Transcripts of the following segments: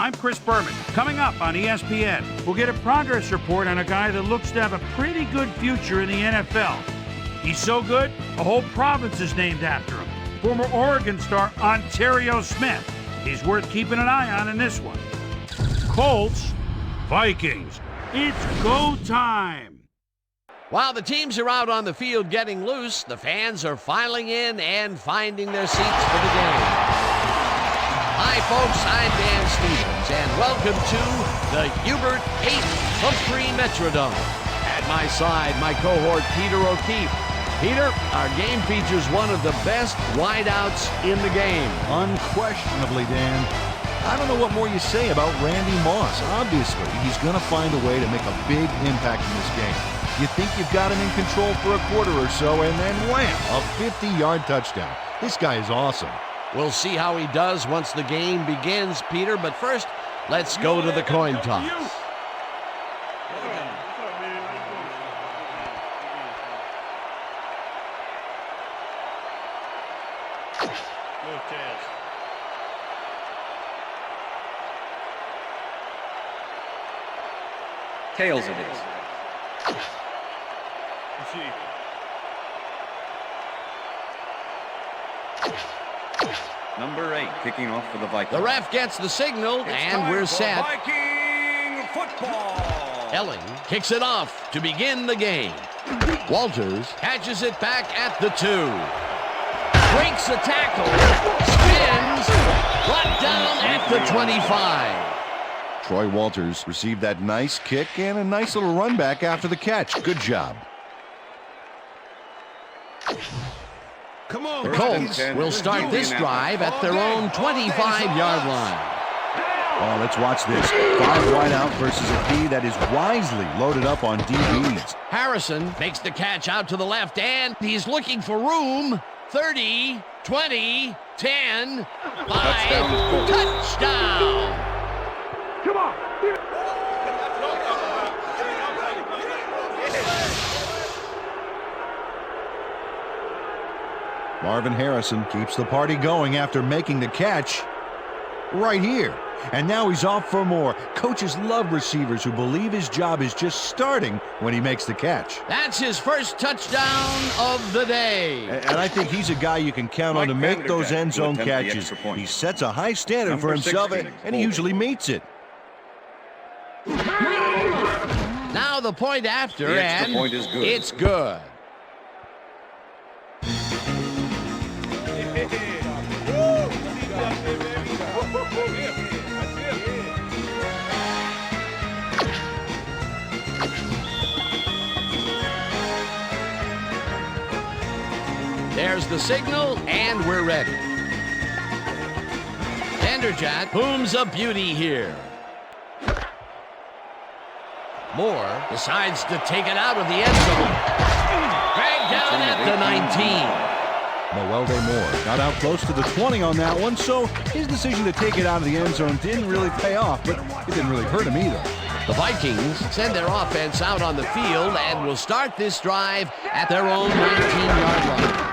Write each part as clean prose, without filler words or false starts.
I'm Chris Berman. Coming up on ESPN, we'll get a progress report on a guy that looks to have a pretty good future in the NFL. He's so good, a whole province is named after him. Former Oregon star Ontario Smith. He's worth keeping an eye on in this one. Colts, Vikings. It's go time. While the teams are out on the field getting loose, the fans are filing in and finding their seats for the game. Hi, folks. I'm Dan Stevens, and welcome to the Hubert 8-3 Metrodome. At my side, my cohort, Peter O'Keefe. Peter, our game features one of the best wideouts in the game. Unquestionably, Dan. I don't know what more you say about Randy Moss. Obviously, he's going to find a way to make a big impact in this game. You think you've got him in control for a quarter or so, and then wham, a 50-yard touchdown. This guy is awesome. We'll see how he does once the game begins, Peter, but first, let's go to the coin toss. Tails it is. Number 8 kicking off for the Vikings. The ref gets the signal, and we're set. Viking football. Elling kicks it off to begin the game. Walters catches it back at the 2. Breaks a tackle. Spins. Brought down at the 25. Troy Walters received that nice kick and a nice little run back after the catch. Good job. The Colts will start this drive at their own 25-yard line. Oh, let's watch this. 5 wide out versus a D that is wisely loaded up on DBs. Harrison makes the catch out to the left, and he's looking for room. 30, 20, 10, 5, touchdown. Come on. Marvin Harrison keeps the party going after making the catch right here. And now he's off for more. Coaches love receivers who believe his job is just starting when he makes the catch. That's his first touchdown of the day. And I think he's a guy you can count on to make those end zone catches. He sets a high standard for himself, and he usually meets it. Now the point after, The extra and point is good. It's good. There's the signal, and we're ready. Vanderjagt booms a beauty here. Moore decides to take it out of the end zone. Dragged down at the 19. Moelde Moore got out close to the 20 on that one, so his decision to take it out of the end zone didn't really pay off, but it didn't really hurt him either. The Vikings send their offense out on the field and will start this drive at their own 19-yard line.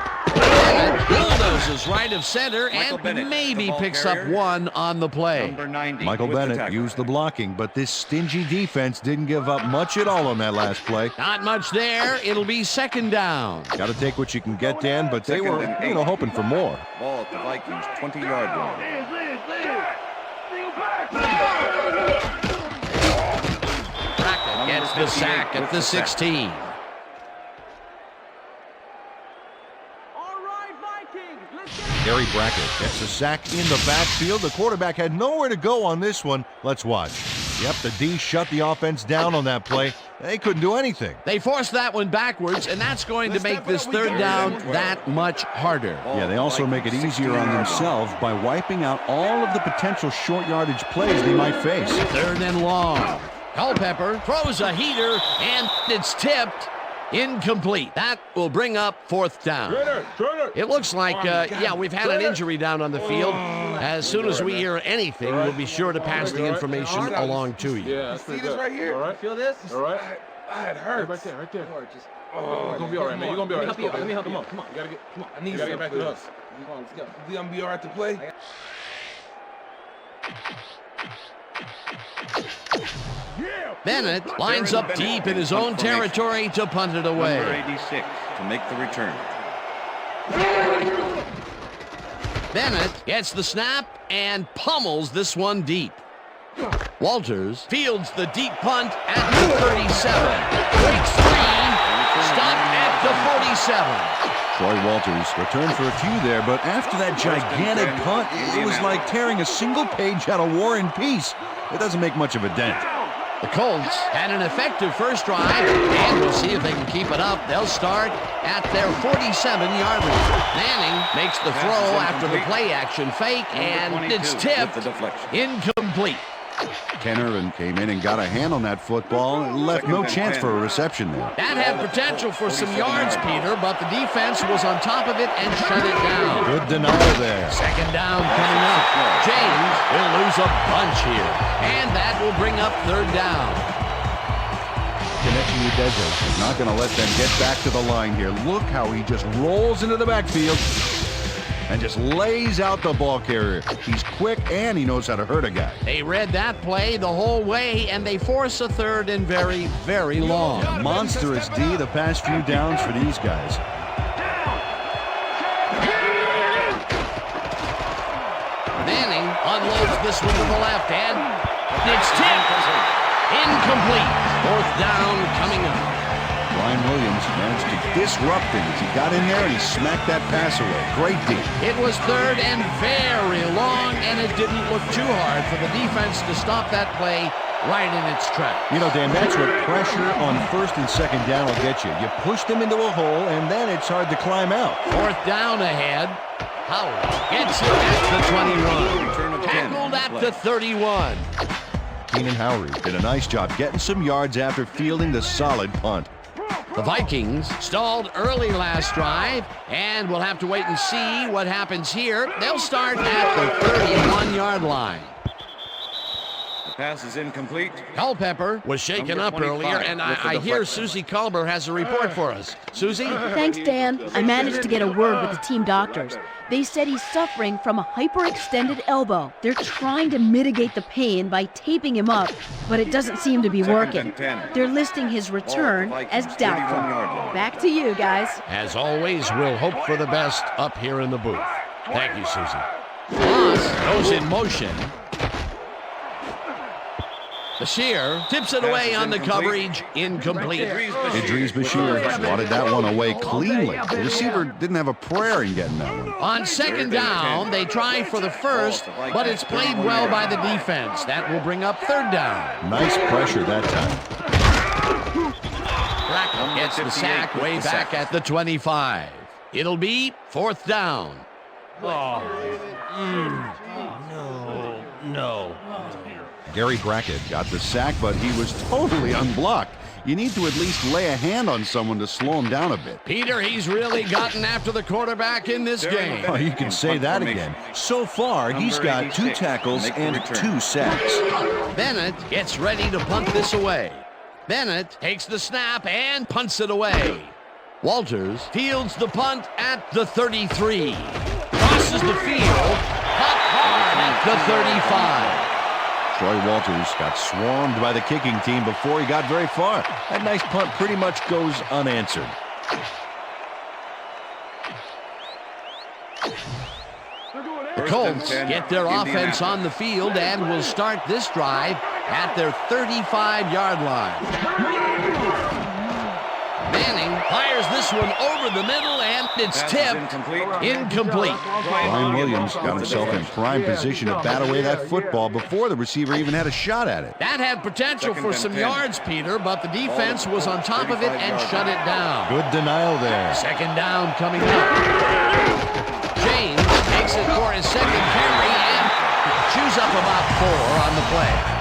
Bulldozes right of center and maybe picks up one on the play. Michael Bennett used the blocking, but this stingy defense didn't give up much at all on that last play. Not much there. It'll be second down. Got to take what you can get, Dan, but they were, hoping for more. Ball at the Vikings 20-yard line. Brackett gets the sack at the 16. Gary Brackett gets a sack in the backfield. The quarterback had nowhere to go on this one. Let's watch. Yep, the D shut the offense down on that play. They couldn't do anything. They forced that one backwards, and that's going to make this third down that much harder. Yeah, they also make it easier on themselves by wiping out all of the potential short yardage plays they might face. Third and long. Culpepper throws a heater, and it's tipped. Incomplete. That will bring up fourth down. It looks like, we've had an injury down on the field. As soon as we hear anything, we'll be sure to pass the information along to you. Yeah, see this right here? All right. Feel this? All right. It hurts. Right there, right there. Just, you're gonna be all right, man. You're gonna be all right. Let me help you. Come on. You gotta get. Come on. I need you gotta get back to us. Come on, let's go. You gonna be all right to play? Bennett lines up deep in his own territory to punt it Number away. 86 to make the return. Bennett gets the snap and pummels this one deep. Walters fields the deep punt at the 37. Breaks free. Stopped at the 47. Troy Walters returned for a few there, but after that gigantic punt, it was like tearing a single page out of War and Peace. It doesn't make much of a dent. The Colts had an effective first drive, and we'll see if they can keep it up. They'll start at their 47-yard line. Manning makes the throw after the play-action fake, and it's tipped incomplete. Ken Irvin came in and got a hand on that football and left no chance for a reception there. That had potential for some yards, Peter, but the defense was on top of it and shut it down. Good denial there. Second down coming up. James will lose a bunch here, and that will bring up third down. Connection with Dejo is not going to let them get back to the line here. Look how he just rolls into the backfield and just lays out the ball carrier. He's quick and he knows how to hurt a guy. They read that play the whole way, and they force a third and very, very long. Monstrous D the past few downs for these guys. Manning unloads this one to the left, and it's tipped. Incomplete. Fourth down coming up. Ryan Williams managed to disrupt him as he got in there and he smacked that pass away. Great D. It was third and very long, and it didn't look too hard for the defense to stop that play right in its tracks. You know, Dan, that's what pressure on first and second down will get you. You push them into a hole, and then it's hard to climb out. Fourth down ahead. Howard gets it at the 21. Tackled at the 31. Keenan Howry did a nice job getting some yards after fielding the solid punt. The Vikings stalled early last drive, and we'll have to wait and see what happens here. They'll start at the 31-yard line. The pass is incomplete. Culpepper was shaken up earlier, and I hear Susie Culber has a report for us. Susie? Thanks, Dan. I managed to get a word with the team doctors. They said he's suffering from a hyperextended elbow. They're trying to mitigate the pain by taping him up, but it doesn't seem to be working. They're listing his return as doubtful. Back to you, guys. As always, we'll hope for the best up here in the booth. Thank you, Susie. Moss goes in motion. Bashir tips it away on the coverage. Incomplete. Idris Bashir swatted that one away cleanly. The receiver didn't have a prayer in getting that one. On second down, they try for the first, but it's played well by the defense. That will bring up third down. Nice pressure that time. Brackett gets the sack way back at the 25. It'll be fourth down. No. Gary Brackett got the sack, but he was totally unblocked. You need to at least lay a hand on someone to slow him down a bit. Peter, he's really gotten after the quarterback in this game. Oh, you can say that again. So far, he's got 2 tackles and 2 sacks. Bennett gets ready to punt this away. Bennett takes the snap and punts it away. Walters fields the punt at the 33. Crosses the field. Punt hard at the 35. Troy Walters got swarmed by the kicking team before he got very far. That nice punt pretty much goes unanswered. The Colts get their offense on the field and will start this drive at their 35-yard line. Manning fires this one over the middle, and it's tipped. Incomplete. Ryan Williams got himself in prime position to bat away that football before the receiver even had a shot at it. That had potential for some yards, Peter, but the defense was on top of it and shut it down. Good denial there. Second down coming up. James makes it for his second carry and chews up about 4 on the play.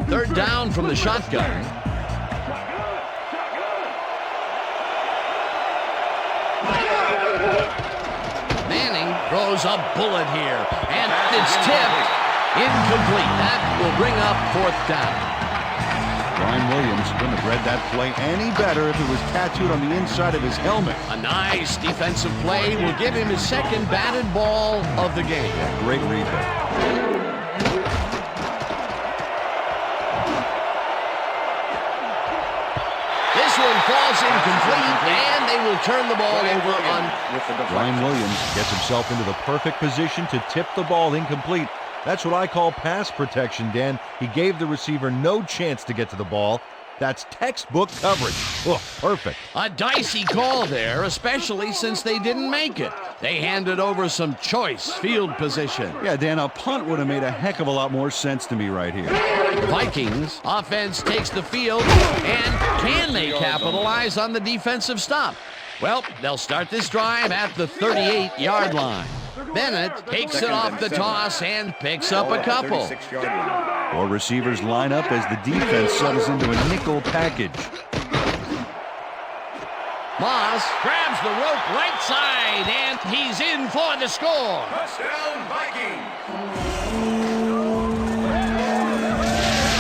Third down from the shotgun. Manning throws a bullet here, and it's tipped. Incomplete. That will bring up fourth down. Brian Williams couldn't have read that play any better if it was tattooed on the inside of his helmet. A nice defensive play will give him his second batted ball of the game. Yeah, great read there. This one falls incomplete, and they will turn the ball over on. Brian Williams gets himself into the perfect position to tip the ball incomplete. That's what I call pass protection, Dan. He gave the receiver no chance to get to the ball. That's textbook coverage. Oh, perfect. A dicey call there, especially since they didn't make it. They handed over some choice field position. Yeah, Dan, a punt would have made a heck of a lot more sense to me right here. Vikings offense takes the field, and can they capitalize on the defensive stop? Well, they'll start this drive at the 38-yard line. Bennett takes it off the toss and picks up a couple. Four receivers line up as the defense settles into a nickel package. Moss grabs the rope right side, and he's in for the score. Touchdown, Vikings!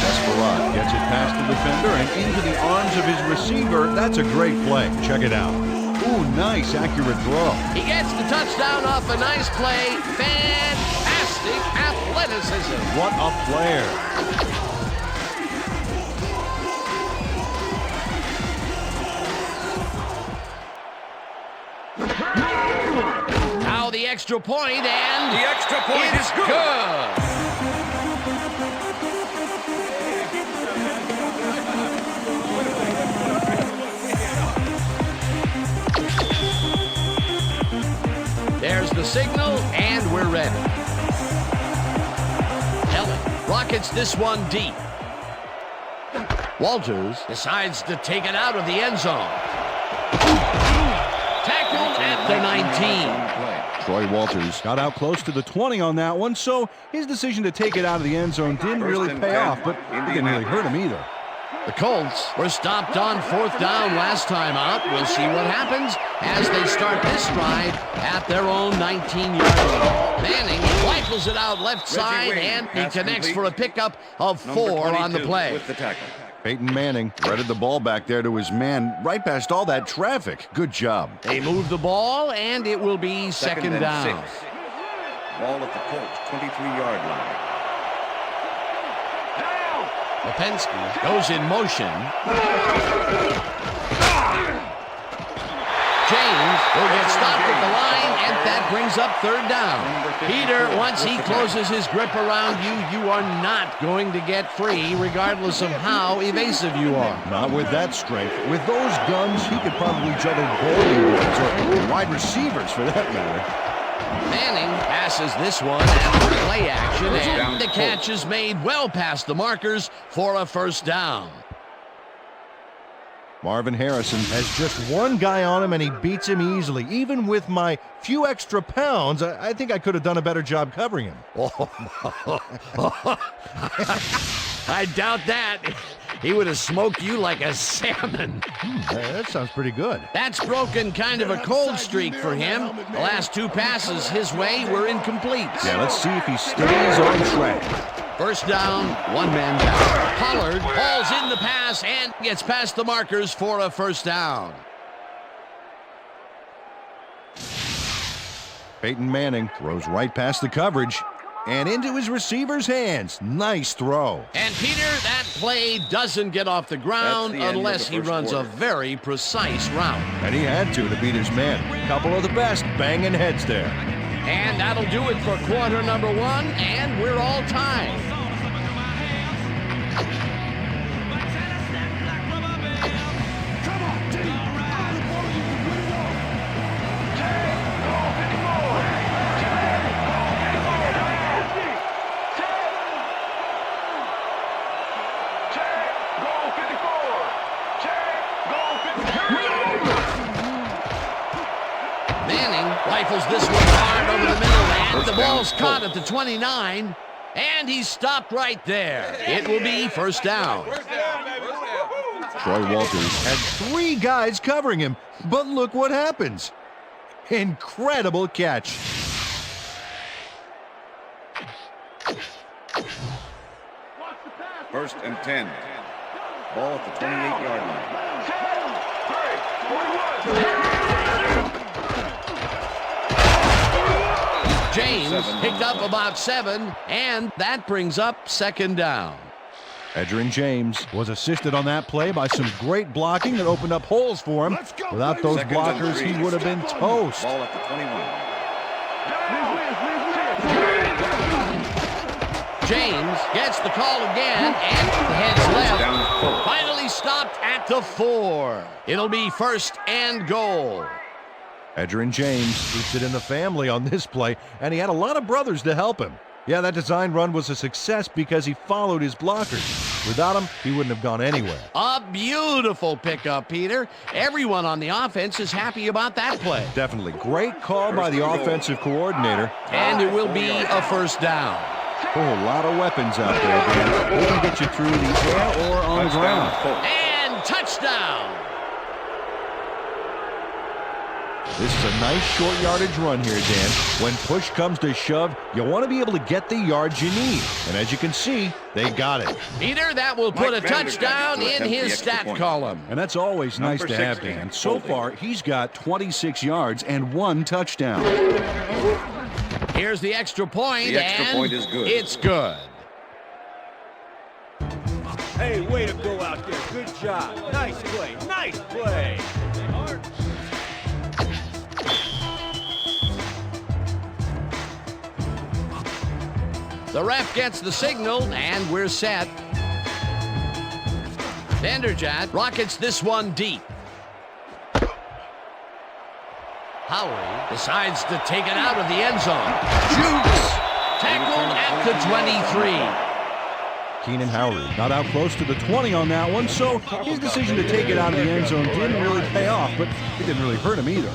Desperat gets it past the defender and into the arms of his receiver. That's a great play. Check it out. Ooh, nice, accurate throw. He gets the touchdown off a nice play. Fantastic athleticism. What a player. Now the extra point, and The extra point it's is good. There's the signal, and we're ready. Ellen rockets this one deep. Walters decides to take it out of the end zone. Tackled at the 19. Troy Walters got out close to the 20 on that one, so his decision to take it out of the end zone didn't really pay off, but it didn't really hurt him either. The Colts were stopped on fourth down last time out. We'll see what happens as they start this drive at their own 19-yard line. Manning rifles it out left side, and he connects for a pickup of 4 on the play. With the tackle. Peyton Manning threaded the ball back there to his man right past all that traffic. Good job. They move the ball, and it will be second and down. 6. Ball at the Colts 23-yard line. Lipinski goes in motion. James will get stopped at the line, and that brings up third down. Peter, once he closes his grip around you, you are not going to get free, regardless of how evasive you are. Not with that strength. With those guns, he could probably juggle bowling balls or wide receivers for that matter. Manning passes this one after play action, and the catch is made well past the markers for a first down. Marvin Harrison has just one guy on him, and he beats him easily. Even with my few extra pounds, I think I could have done a better job covering him. I doubt that. He would have smoked you like a salmon. That sounds pretty good. That's broken kind of a cold streak for him. The last 2 passes his way were incomplete. Yeah, let's see if he stays on track. First down, 1 man down. Pollard hauls in the pass and gets past the markers for a first down. Peyton Manning throws right past the coverage and into his receiver's hands. Nice throw. And Peter, that play doesn't get off the ground That's the end of unless the he first runs quarter. a very precise route. And he had to beat his man. Couple of the best banging heads there. And that'll do it for quarter number 1, and we're all tied. Rifles this one hard over the middle, and the ball's caught at the 29, and he's stopped right there. It will be first down. Troy Walters had 3 guys covering him, but look what happens. Incredible catch. First and 10. Ball at the 28-yard line. James picked up about 7, and that brings up 2nd down. Edgerrin James was assisted on that play by some great blocking that opened up holes for him. Without those blockers, he would have been toast. Ball at the 21. James gets the call again and heads left. Finally stopped at the 4. It'll be 1st and goal. Edgerrin James keeps it in the family on this play, and he had a lot of brothers to help him. Yeah, that design run was a success because he followed his blockers. Without him, he wouldn't have gone anywhere. A beautiful pickup, Peter. Everyone on the offense is happy about that play. Definitely. Great call by the offensive coordinator. And it will be a 1st down. Oh, a lot of weapons out there, Dan. They can get you through the air or on the ground. And touchdown. This is a nice short yardage run here, Dan. When push comes to shove, you want to be able to get the yards you need. And as you can see, they got it. Peter, that will put a touchdown in his stat column. And that's always nice to have, Dan. So far, he's got 26 yards and 1 touchdown. Here's the extra point, The extra and point is good. It's good. Hey, way to go out there. Good job. Nice play. Nice play. The ref gets the signal, and we're set. Vanderjagt rockets this one deep. Howery decides to take it out of the end zone. Shoots! Tackled at the 23. Keenan Howery not out close to the 20 on that one, so his decision to take it out of the end zone didn't really pay off, but it didn't really hurt him either.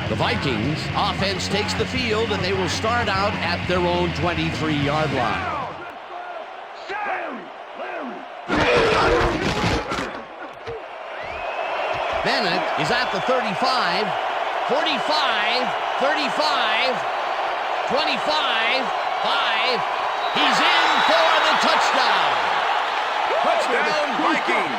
The Vikings offense takes the field, and they will start out at their own 23-yard line. Bennett is at the 35, 45, 35, 25, 5. He's in for the touchdown. Touchdown, Vikings!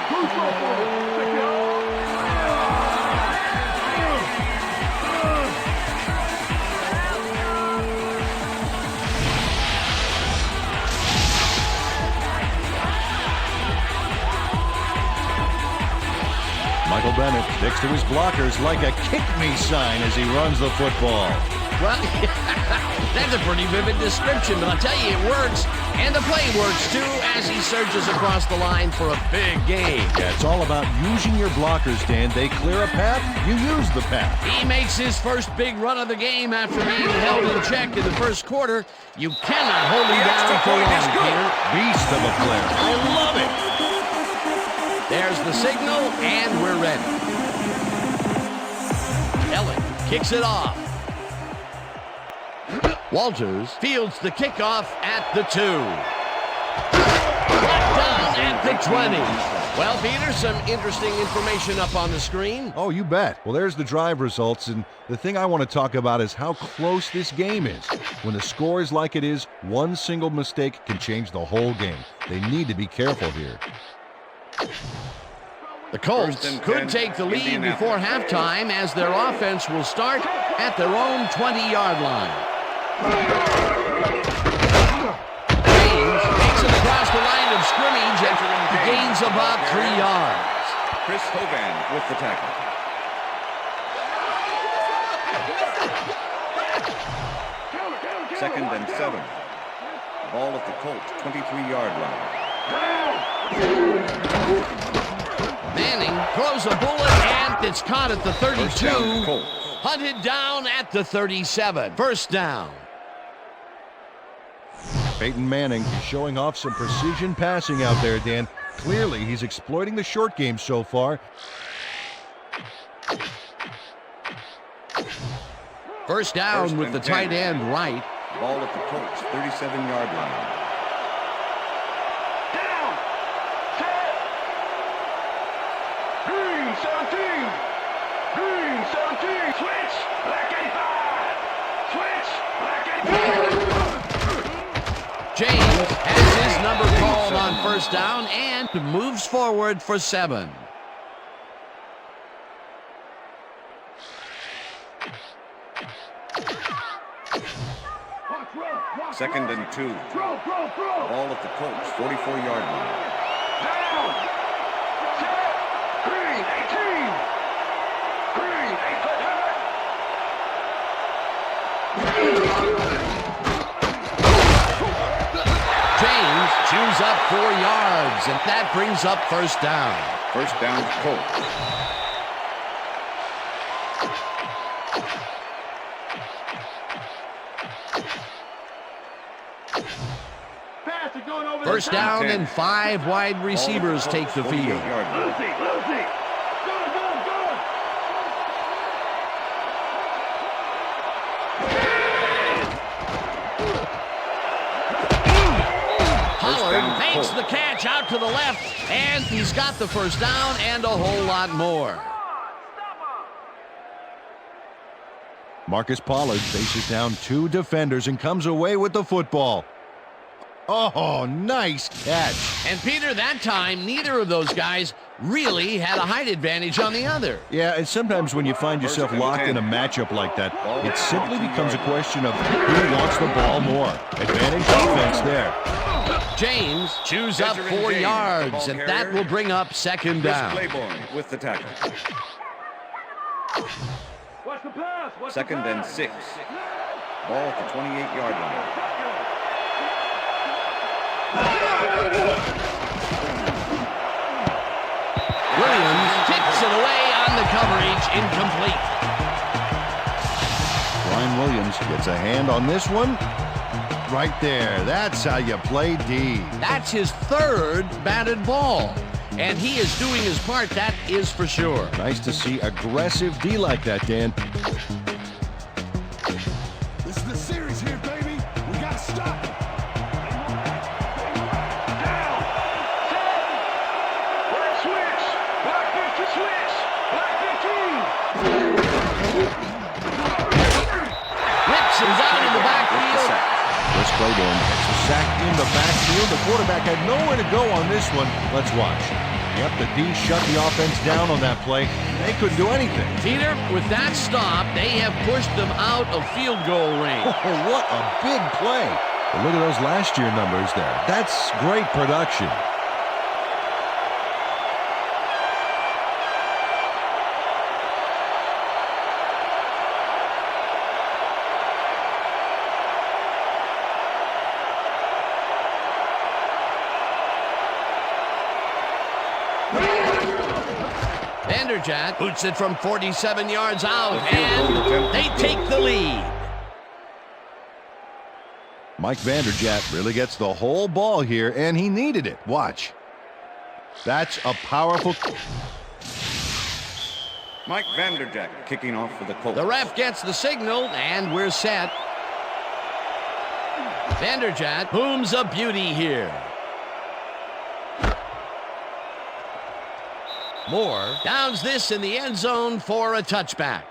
Michael Bennett sticks to his blockers like a kick-me sign as he runs the football. Well, that's a pretty vivid description, but I'll tell you, it works. And the play works, too, as he surges across the line for a big gain. Yeah, it's all about using your blockers, Dan. They clear a path, you use the path. He makes his first big run of the game after being held in check in the first quarter. You cannot hold him down for long, Peter. Beast of a player. I love it. There's the signal, and we're ready. Ellen kicks it off. Walters fields the kickoff at the 2. Brought down at the 20. Well, Peter, some interesting information up on the screen. Oh, you bet. Well, there's the drive results, and the thing I want to talk about is how close this game is. When the score is like it is, one single mistake can change the whole game. They need to be careful here. The Colts could take the lead before halftime as their offense will start at their own 20-yard line. James takes it across the line of scrimmage and gains about 3 yards. Chris Hogan with the tackle. Second and 7. Ball at the Colts 23-yard line. Manning throws a bullet, and it's caught at the 32. First down, Colts. Hunted down at the 37. First down. Peyton Manning showing off some precision passing out there, Dan. Clearly, he's exploiting the short game so far. First down First with and the 10. tight end right. Ball at the Colts 37-yard line. Green 17. Green 17. Switch. Black and 5. Switch. Black and 5. James first down and moves forward for 7. Second and 2. Ball at the Colts, 44-yard line. Down. Set. Green, 18. Green, 18. James chews up 4 yards, and that brings up first down. First down, Colts. First down and 5 wide receivers take the field. Lucy. Good. Pollard makes the catch out to the left, and he's got the first down and a whole lot more. Marcus Pollard faces down 2 defenders and comes away with the football. Oh, nice catch. And Peter, that time, neither of those guys really had a height advantage on the other. Yeah, and sometimes when you find yourself locked in a matchup like that, it simply becomes a question of who wants the ball more. Advantage offense there. James chews up 4 yards, and that will bring up second down. Claiborne with the tackle. Second and 6. Ball at the 28-yard line. Williams takes it away on the coverage, incomplete. Brian Williams gets a hand on this one. Right there. That's how you play D. That's his 3rd batted ball, and he is doing his part, that is for sure. Nice to see aggressive D like that, Dan. This is the series here, baby. We gotta stop it. Chris Claiborne gets a sack in the backfield. The quarterback had nowhere to go on this one. Let's watch. Yep, the D shut the offense down on that play. They couldn't do anything. Peter, with that stop, they have pushed them out of field goal range. Oh, what a big play. But look at those last year numbers there. That's great production. Vanderjagt boots it from 47 yards out, and they take the lead. Mike Vanderjagt really gets the whole ball here, and he needed it. Watch. That's a powerful... Mike Vanderjagt kicking off for the Colts. The ref gets the signal, and we're set. Vanderjagt booms a beauty here. Moore downs this in the end zone for a touchback.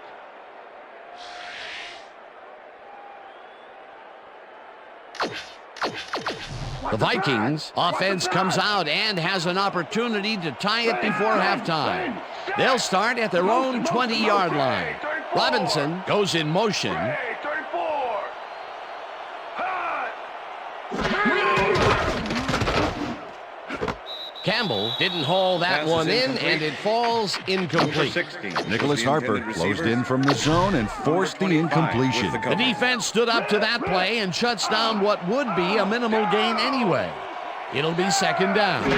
The Vikings offense comes out and has an opportunity to tie it before halftime. They'll start at their own 20-yard line. Robinson goes in motion. Campbell didn't haul that one in, and it falls incomplete. Nicholas Harper closed in from the zone and forced the incompletion. The defense stood up to that play and shuts down what would be a minimal gain anyway. It'll be second down.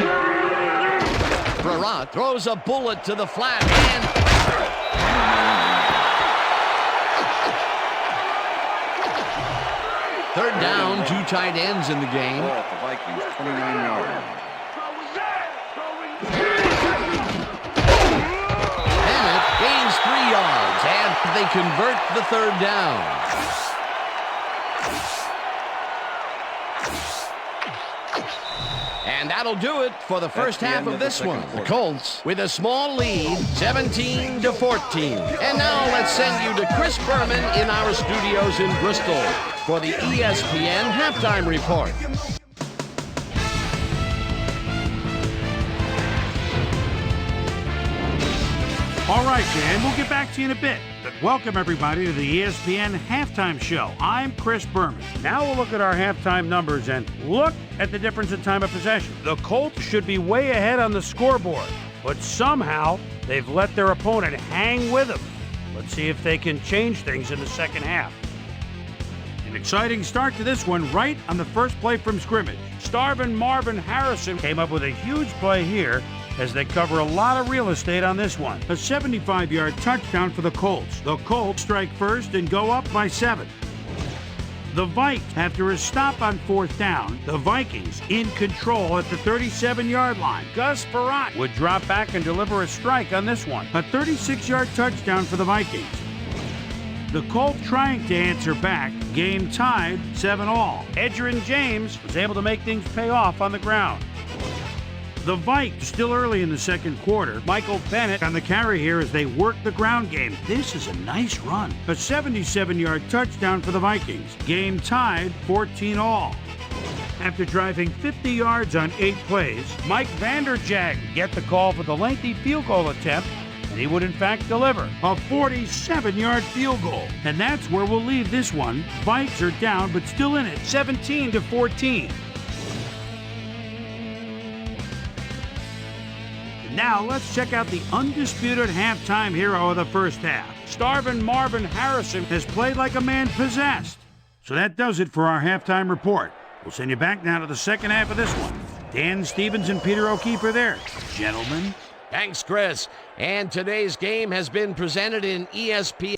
Brerat throws a bullet to the flat, and third down, 2 tight ends in the game. Ball at the Vikings, 29-yard line. Bennett gains 3 yards, and they convert the third down. And that'll do it for the first half of this one. The Colts with a small lead, 17-14. And now let's send you to Chris Berman in our studios in Bristol for the ESPN Halftime Report. All right, Dan, we'll get back to you in a bit. But welcome, everybody, to the ESPN Halftime Show. I'm Chris Berman. Now we'll look at our halftime numbers and look at the difference in time of possession. The Colts should be way ahead on the scoreboard, but somehow they've let their opponent hang with them. Let's see if they can change things in the second half. An exciting start to this one right on the first play from scrimmage. Starvin Marvin Harrison came up with a huge play here as they cover a lot of real estate on this one. A 75-yard touchdown for the Colts. The Colts strike first and go up by 7. The Vikes, after a stop on 4th down, the Vikings in control at the 37-yard line. Gus Frerotte would drop back and deliver a strike on this one. A 36-yard touchdown for the Vikings. The Colts trying to answer back. Game tied 7-all. Edgerrin James was able to make things pay off on the ground. The Vikes still early in the second quarter. Michael Bennett on the carry here as they work the ground game. This is a nice run. A 77-yard touchdown for the Vikings. Game tied 14-all. After driving 50 yards on 8 plays, Mike Vanderjagt get the call for the lengthy field goal attempt, and he would in fact deliver a 47-yard field goal. And that's where we'll leave this one. Vikes are down but still in it, 17-14. Now let's check out the undisputed halftime hero of the first half. Starvin Marvin Harrison has played like a man possessed. So that does it for our halftime report. We'll send you back now to the second half of this one. Dan Stevens and Peter O'Keefe are there. Gentlemen. Thanks, Chris. And today's game has been presented in ESPN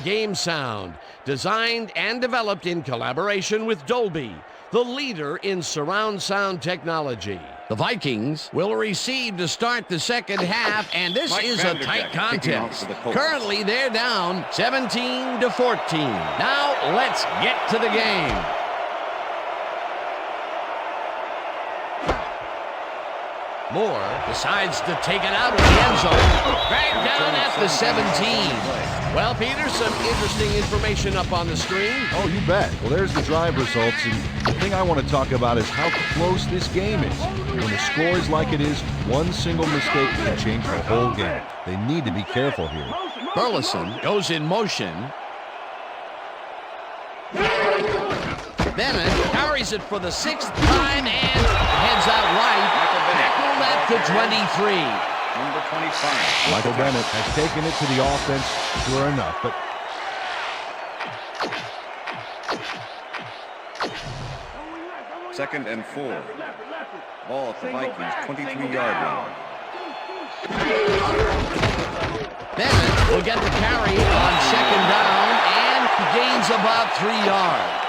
Game Sound, designed and developed in collaboration with Dolby, the leader in surround sound technology. The Vikings will receive to start the second half, and this is a tight contest. Currently, they're down 17-14. Now, let's get to the game. Moore decides to take it out of the end zone. Right down at the 17. Well, Peter, some interesting information up on the screen. Oh, you bet. Well, there's the drive results, and the thing I want to talk about is how close this game is. When the score is like it is, one single mistake can change the whole game. They need to be careful here. Burleson goes in motion. Bennett carries it for the 6th time and heads out right. Tackled at the 23. Number 25. Michael Bennett has taken it to the offense, sure enough, but Second and 4. Ball at the Vikings 23-yard line. Bennett will get the carry on second down and gains about 3 yards.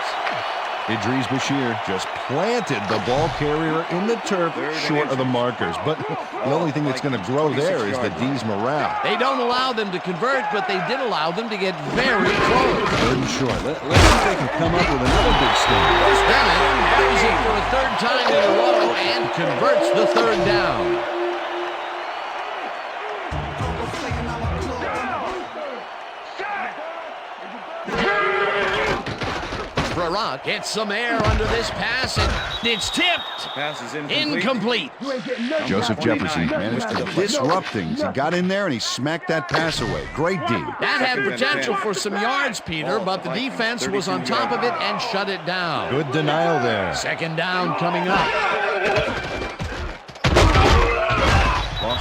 Idris Bashir just planted the ball carrier in the turf short of the markers. But the only thing that's going to grow there is the D's morale. They don't allow them to convert, but they did allow them to get very close. Third and short. Let's see if they can come up with another big stand. Bennett carries it for a 3rd time in a row and converts the 3rd down. Frerotte gets some air under this pass, and it's tipped. Pass is Incomplete. Joseph Jefferson managed to disrupt things. He got in there and he smacked that pass away. Great D. That had potential for some yards, Peter, but the defense was on top of it and shut it down. Good denial there. Second down coming up.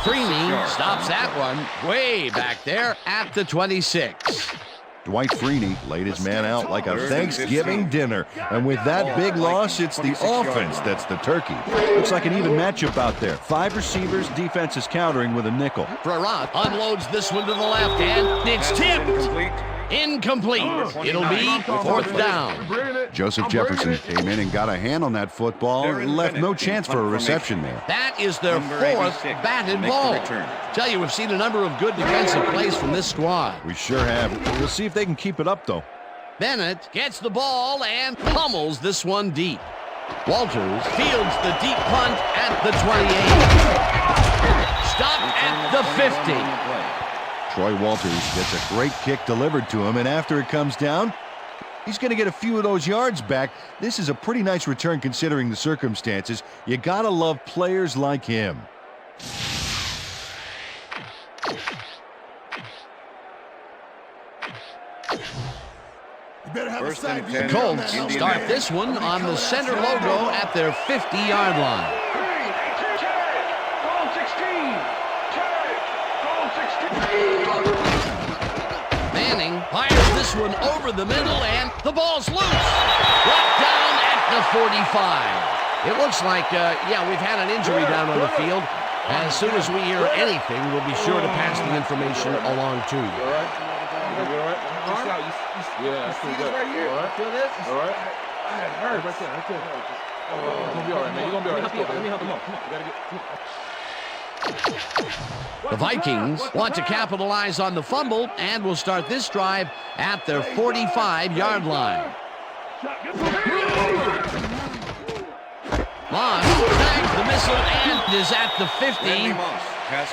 Freeney stops that one way back there at the 26. Dwight Freeney laid his man out like a Thanksgiving dinner. And with that big loss, it's the offense that's the turkey. Looks like an even matchup out there. 5 receivers, defense is countering with a nickel. Frerotte unloads this one to the left, and it's tipped. Incomplete. It'll be 4th down. Joseph Jefferson came in and got a hand on that football and left no chance for a reception there. That is their 4th batted ball. Tell you, we've seen a number of good defensive plays from this squad. We sure have. We'll see if they can keep it up, though. Bennett gets the ball and pummels this one deep. Walters fields the deep punt at the 28. Stopped at the 50. Troy Walters gets a great kick delivered to him, and after it comes down, he's going to get a few of those yards back. This is a pretty nice return considering the circumstances. You got to love players like him. First and 10. Colts start this one on the center logo at their 50-yard line. Goal 16. Goal 16. Manning fires this one over the middle, and the ball's loose. Brought down at the 45. It looks like, we've had an injury down on the field. As soon as we hear anything, we'll be sure to pass the information along to you. All right? Yeah, that's pretty good. Right here. All right. Feel this? All right. It hurts. Right there. Oh, you're going to be all right, man. You're going to be all right. Let me help you. Come on. You got to get... The Vikings want to capitalize on the fumble and will start this drive at their 45-yard line. Moss snags the missile and is at the 50.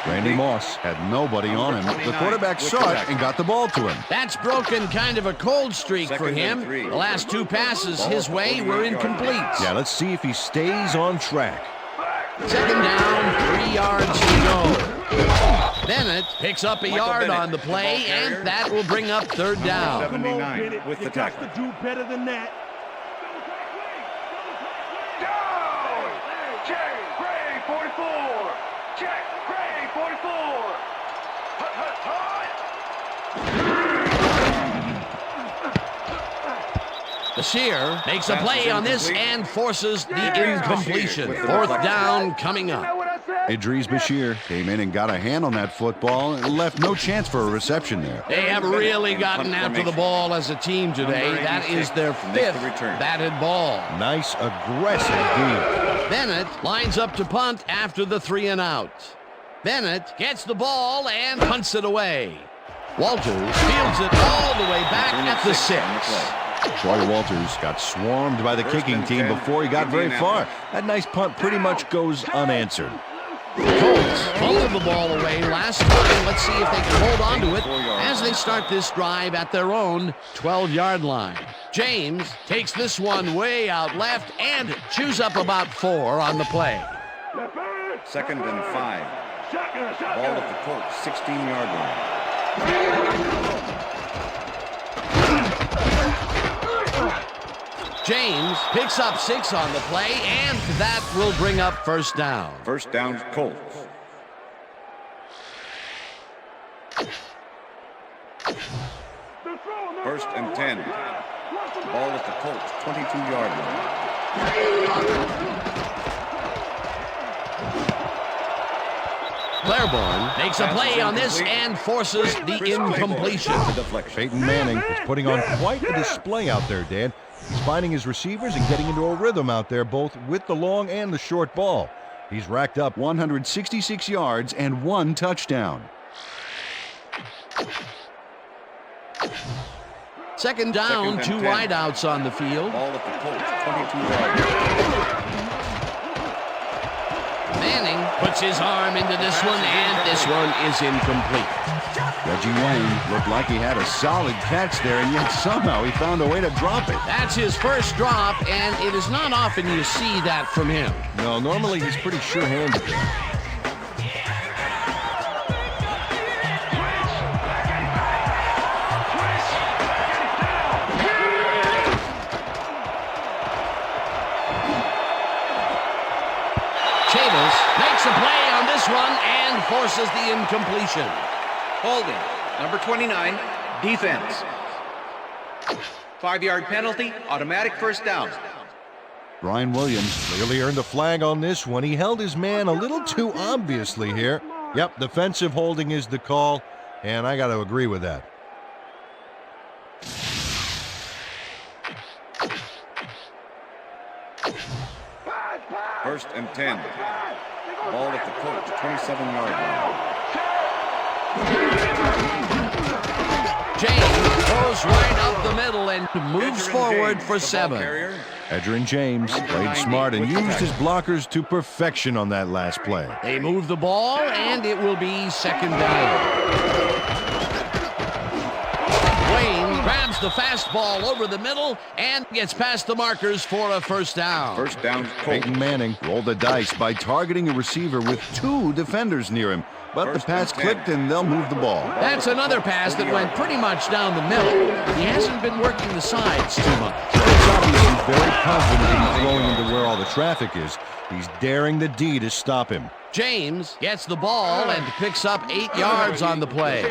Randy Moss had nobody on him. The quarterback saw it and got the ball to him. That's broken kind of a cold streak for him. The last two passes his way were incomplete. Yeah, let's see if he stays on track. Second down, 3 yards to go. Bennett picks up a yard on the play, and that will bring up third down. 79 with the tackle. You got to do better than that. Down. Check. Gray 44. Check. Gray 44. Hut, hut, hut. Bashir makes a play on this and forces the incompletion. Fourth down coming up. Idris Bashir came in and got a hand on that football and left no chance for a reception there. They have really gotten after the ball as a team today. That is their fifth batted ball. Nice, aggressive D. Bennett lines up to punt after the 3 and out. Bennett gets the ball and punts it away. Walters fields it all the way back at the 6. Troy Walters got swarmed by the kicking team before he got very far. That nice punt pretty much goes unanswered. Colts fumbled the ball away last time. Let's see if they can hold on to it as they start this drive at their own 12-yard line. James takes this one way out left and chews up about 4 on the play. Second and 5. Ball at the Colts 16-yard line. James picks up 6 on the play, and that will bring up first down. First down, Colts. First and 10. Ball at the Colts 22-yard line. Claiborne makes a play on this and forces the incompletion. Peyton Manning is putting on quite a display out there, Dan. He's finding his receivers and getting into a rhythm out there, both with the long and the short ball. He's racked up 166 yards and 1 touchdown. Second down, 2 wideouts on the field. Ball at the Colts 22-yard line. Manning puts his arm into this one, and this one is incomplete. Reggie Wayne looked like he had a solid catch there, and yet somehow he found a way to drop it. That's his first drop, and it is not often you see that from him. No, normally he's pretty sure-handed there. Makes a play on this one and forces the incompletion. Holding, number 29, defense. 5-yard penalty, automatic first down. Brian Williams clearly earned a flag on this one. He held his man a little too obviously here. Yep, defensive holding is the call, and I got to agree with that. First and 10. Ball at the Colts 27-yard line. James goes right up the middle and moves forward for 7. Edgerrin James played smart and used his blockers to perfection on that last play. They move the ball, and it will be second down. Wayne grabs the fastball over the middle and gets past the markers for a first down. First down, Colts. Peyton Manning rolled the dice by targeting a receiver with 2 defenders near him. But the pass clicked and they'll move the ball. That's another pass that went pretty much down the middle. He hasn't been working the sides too much. It's obvious he's very confident in throwing into where all the traffic is. He's daring the D to stop him. James gets the ball and picks up 8 yards on the play.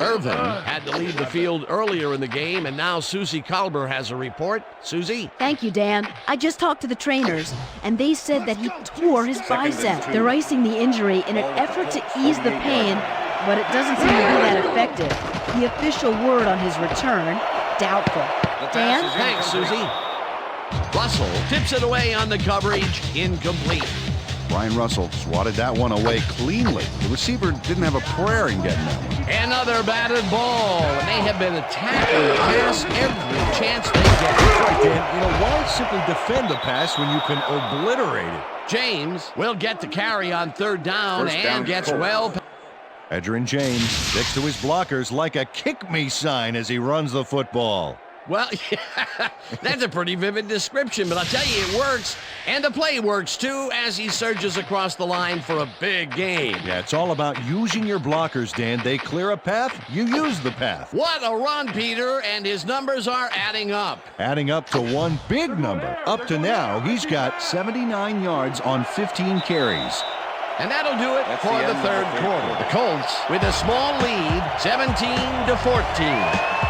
Irvin had to leave the field earlier in the game, and now Susie Colber has a report. Susie? Thank you, Dan. I just talked to the trainers, and they said that he tore his bicep. They're icing the injury in an effort to ease the pain, but it doesn't seem to be that effective. The official word on his return, doubtful. Dan? Thanks, Susie. Russell tips it away on the coverage, incomplete. Brian Russell swatted that one away cleanly. The receiver didn't have a prayer in getting that one. Another batted ball, and they have been attacking the pass every chance they get. That's right, Dan. Why simply defend the pass when you can obliterate it? James will get the carry on third down and gets well. Edgerrin James sticks to his blockers like a kick-me sign as he runs the football. Well, that's a pretty vivid description, but I'll tell you, it works. And the play works, too, as he surges across the line for a big gain. Yeah, it's all about using your blockers, Dan. They clear a path, you use the path. What a run, Peter, and his numbers are adding up. Adding up to one big number. Up to now, he's got 79 yards on 15 carries. And that'll do it for the third quarter. The Colts with a small lead, 17-14.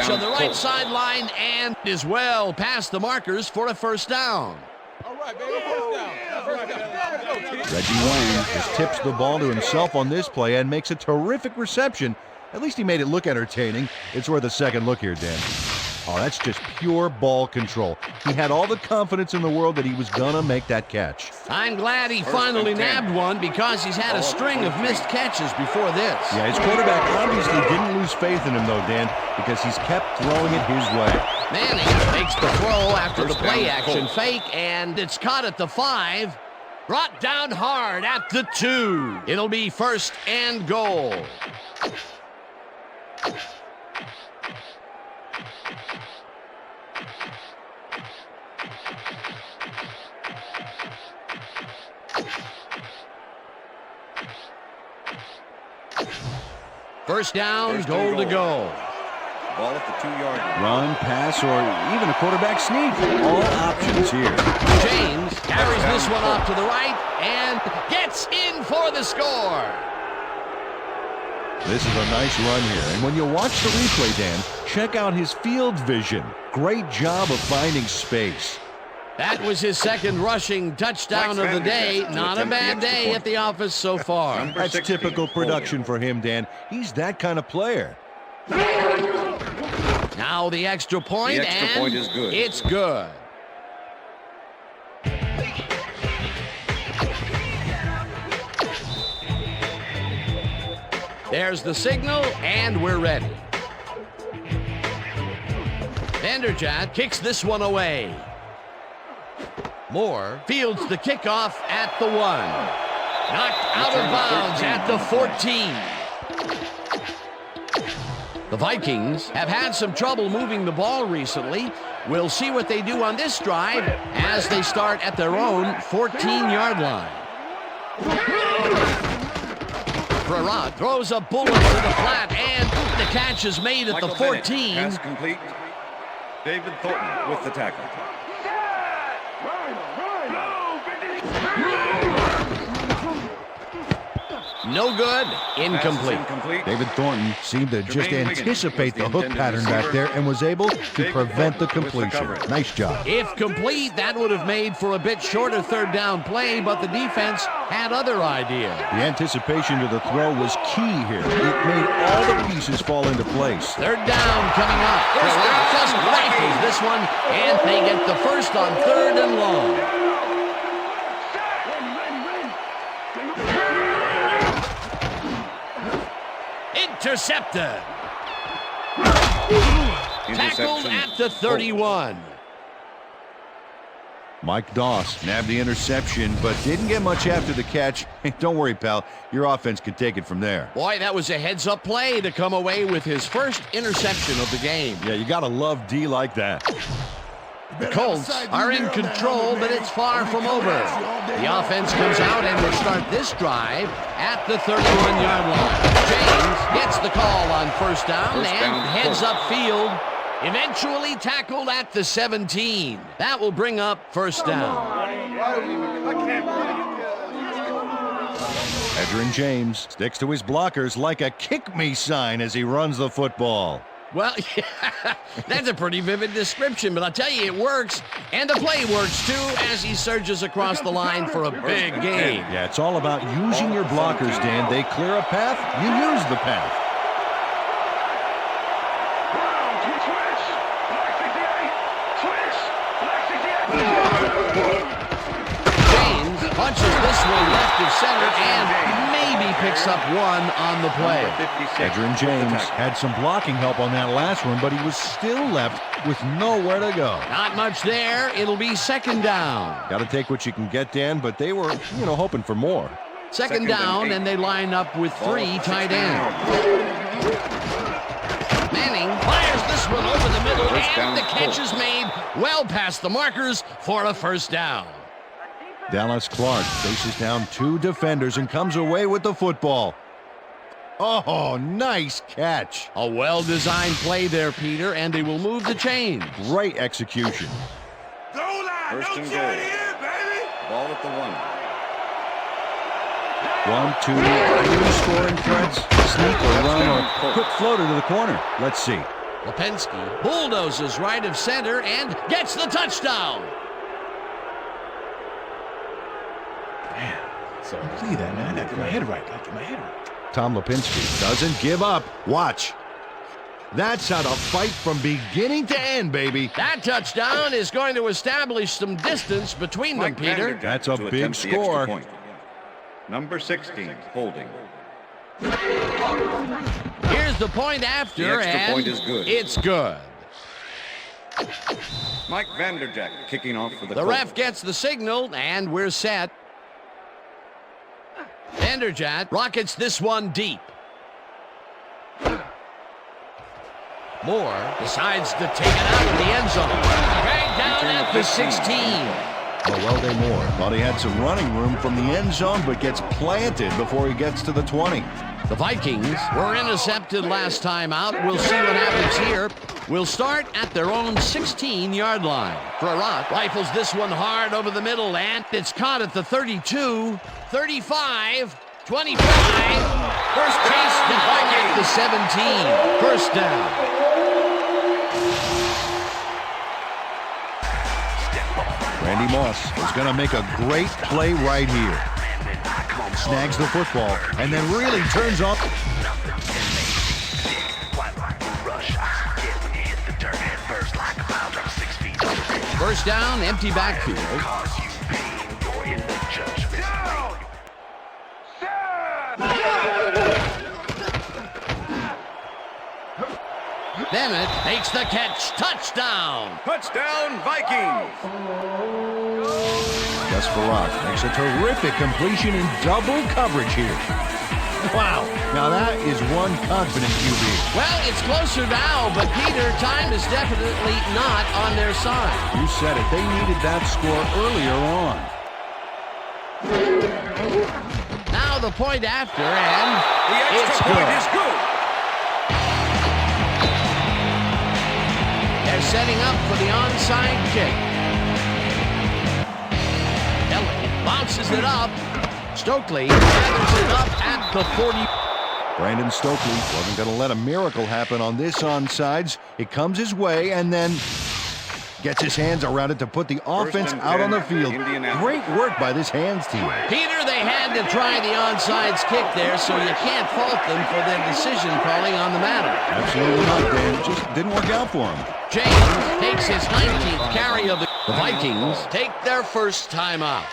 On the right sideline and is well past the markers for a first down. All right, baby, first down. Reggie Wayne just tips the ball to himself on this play and makes a terrific reception. At least he made it look entertaining. It's worth a second look here, Dan. Oh, that's just pure ball control. He had all the confidence in the world that he was gonna make that catch. I'm glad he finally nabbed one because he's had a string of missed catches before this. Yeah, his quarterback obviously didn't lose faith in him though, Dan, because he's kept throwing it his way. Manning makes the throw after the play action fake, and it's caught at the 5. Brought down hard at the 2. It'll be first and goal. First down, goal to go. Ball at the 2-yard line. Run, pass, or even a quarterback sneak. All options here. James carries this one off to the right and gets in for the score. This is a nice run here. And when you watch the replay, Dan, check out his field vision. Great job of finding space. That was his second rushing touchdown of the day. Not a bad day at the office so far. That's typical production for him, Dan. He's that kind of player. Now the extra point, The extra point is good. It's good. There's the signal, and we're ready. Vanderjagt kicks this one away. Moore fields the kickoff at the 1. Knocked out of bounds at the 14. The Vikings have had some trouble moving the ball recently. We'll see what they do on this drive as they start at their own 14-yard line. Perrott throws a bullet to the flat, and the catch is made at the 14. Pass complete. David Thornton with the tackle. No good. Incomplete. David Thornton seemed to just anticipate the hook pattern back there and was able to prevent the completion. Nice job. If complete, that would have made for a bit shorter third down play, but the defense had other ideas. The anticipation to the throw was key here. It made all the pieces fall into place. Third down coming up. Just rifles this one, and they get the first on third and long. Intercepted. Tackled at the 31. Mike Doss nabbed the interception, but didn't get much after the catch. Don't worry, pal. Your offense can take it from there. Boy, that was a heads-up play to come away with his first interception of the game. Yeah, you got to love D like that. The Colts are in control, but it's far from over. The offense comes out and will start this drive at the 31-yard line. James gets the call on first down and heads upfield. Eventually tackled at the 17. That will bring up first down. Edgerrin James sticks to his blockers like a kick-me sign as he runs the football. Well, that's a pretty vivid description, but I'll tell you, it works. And the play works, too, as he surges across the line for a big game. Yeah, it's all about using your blockers, Dan. They clear a path, you use the path. James punches this one left of center and maybe picks up one on the play. Edgerrin James had some blocking help on that last one, but he was still left with nowhere to go. Not much there. It'll be second down. Got to take what you can get, Dan, but they were, hoping for more. Second down, and they line up with three tight ends. Manning fires this one over the middle, and the catch is made well past the markers for a first down. Dallas Clark faces down two defenders and comes away with the football. Oh, nice catch. A well-designed play there, Peter, and they will move the chains. Great execution. First and goal. Ball at the 1. 1, 2, 3 scoring threats. Sneak or run or quick floater to the corner. Let's see. Lipinski bulldozes right of center and gets the touchdown. So see that, man. I got to get my head right. Tom Lipinski doesn't give up. Watch. That's how to fight from beginning to end, baby. That touchdown is going to establish some distance between them, Peter. That's a big score. Number 16, holding. Here's the point after, The extra and point is good. It's good. Mike Vanderjagt kicking off for the The Colts. ref gets the signal, and we're set. Vanderjagt rockets this one deep. Moore decides to take it out of the end zone. Dragged down at the 16. Weldy Moore thought he had some running room from the end zone, but gets planted before he gets to the 20. The Vikings were intercepted last time out. We'll see what happens here. We'll start at their own 16-yard line. Farrat rifles this one hard over the middle, and it's caught at the 32, 35, 25. First chase down at the 17. First down. Randy Moss is going to make a great play right here. Snags the football and then really turns up. First down, empty backfield. Bennett makes the catch. Touchdown. Touchdown, Vikings. Gus Farrat makes a terrific completion in double coverage here. Wow, now that is one confident QB. Well, it's closer now, but Peter, time is definitely not on their side. You said it. They needed that score earlier on. Now the point after, and The it's extra point good. is good. They're setting up for the onside kick. Elliott bounces it up. Stokely gathers it up at the 40. Brandon Stokely wasn't going to let a miracle happen on this onsides. It comes his way and then gets his hands around it to put the offense out on the field. Great work by this hands team. Peter, they had to try the onside kick there, so you can't fault them for their decision calling on the matter. Absolutely not, Dan. It just didn't work out for him. James takes his 19th carry of the Vikings. Take their first time out.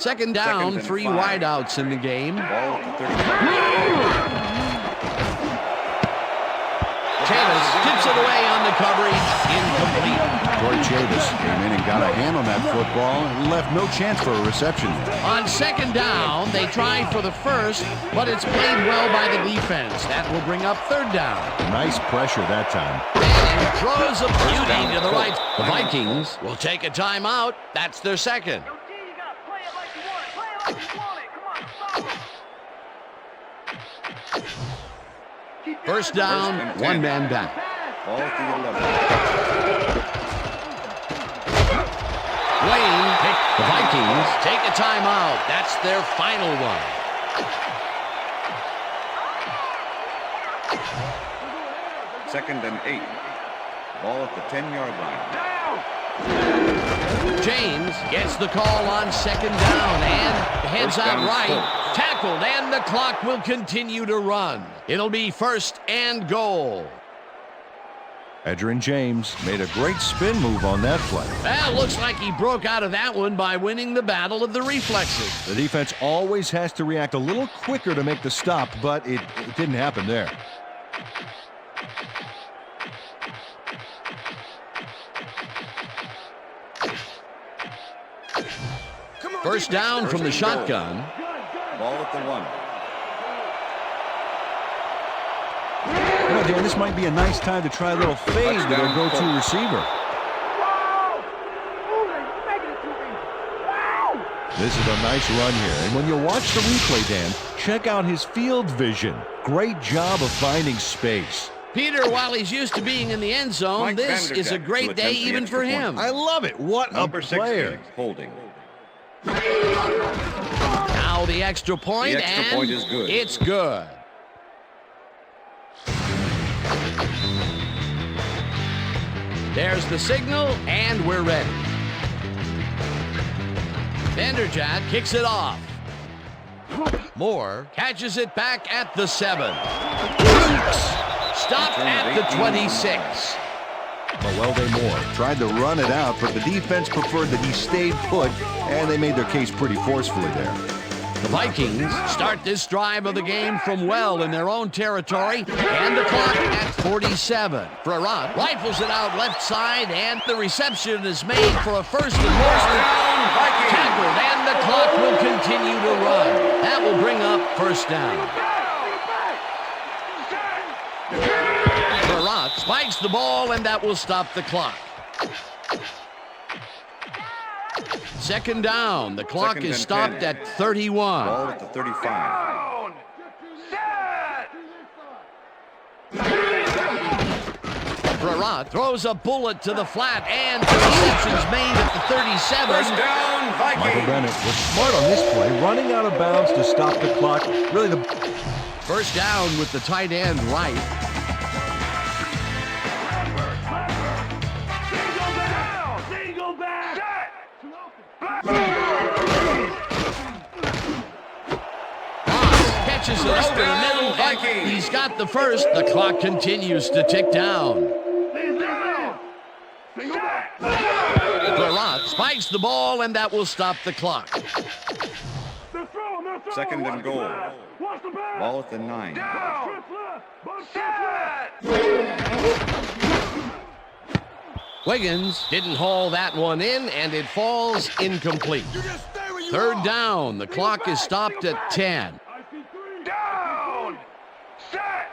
Second down, and 3 5. wideouts in the game. Ball at the 35. Chavis tips it away on the coverage, incomplete. Troy Chavis came in and got a hand on that football and left no chance for a reception there. On second down, they try for the first, but it's played well by the defense. That will bring up third down. Nice pressure that time. And throws a beauty to the right. The Vikings will take a timeout. That's their second. Yo, D, you gotta play it like you want it. Play it like you want it. Come on, stop it. First down, one man back. Ball at the 11. Wayne, the Vikings take a timeout. That's their final one. Second and 8. Ball at the 10-yard line. James gets the call on second down and heads First out down, right. Colts. Tackled, and the clock will continue to run. It'll be first and goal. Edgerrin James made a great spin move on that play. Well, looks like he broke out of that one by winning the battle of the reflexes. The defense always has to react a little quicker to make the stop, but it didn't happen there. First down from the shotgun. Ball at the 1. You know, Dan, this might be a nice time to try a little fade to their go-to receiver. This is a nice run here. And when you watch the replay, Dan, check out his field vision. Great job of finding space. Peter, while he's used to being in the end zone, Mike this is a Vanderjagt great to day attempt the even extra for point. him. I love it. What Number a player. 16, holding. Now the extra point, The extra and point is good. It's good. There's the signal, and we're ready. Vanderjagt kicks it off. Moore catches it back at the 7. Stopped at the 26. Mawelde Moore tried to run it out, but the defense preferred that he stayed put, and they made their case pretty forcefully there. The Vikings start this drive of the game from well in their own territory, and the clock at 47. Frerat rifles it out left side, and the reception is made for a first and more. Tackled, and the clock will continue to run. That will bring up first down. Frerat spikes the ball, and that will stop the clock. Second down. The clock Second is and stopped 10. at 31. Ball at the 35. Frerat throws a bullet to the flat, and the reception's made at the 37. First down, Michael Vikings. Bennett was smart on this play, running out of bounds to stop the clock. Really the First down with the tight end right. Catches it over the middle, and he's got the first. The clock continues to tick down. Frerat spikes the ball, and that will stop the clock. Second and goal. Ball at the 9. Wiggins didn't haul that one in, and it falls incomplete. Third down. The clock is stopped at 10. Down! Set!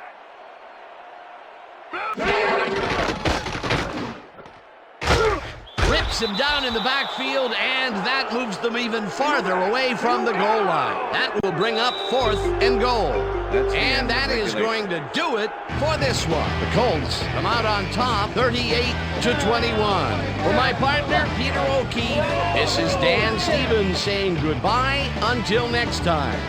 Rips him down in the backfield, and that moves them even farther away from the goal line. That will bring up fourth and goal. And that is going to do it for this one. The Colts come out on top, 38-21. For my partner, Peter O'Keefe, this is Dan Stevens saying goodbye until next time.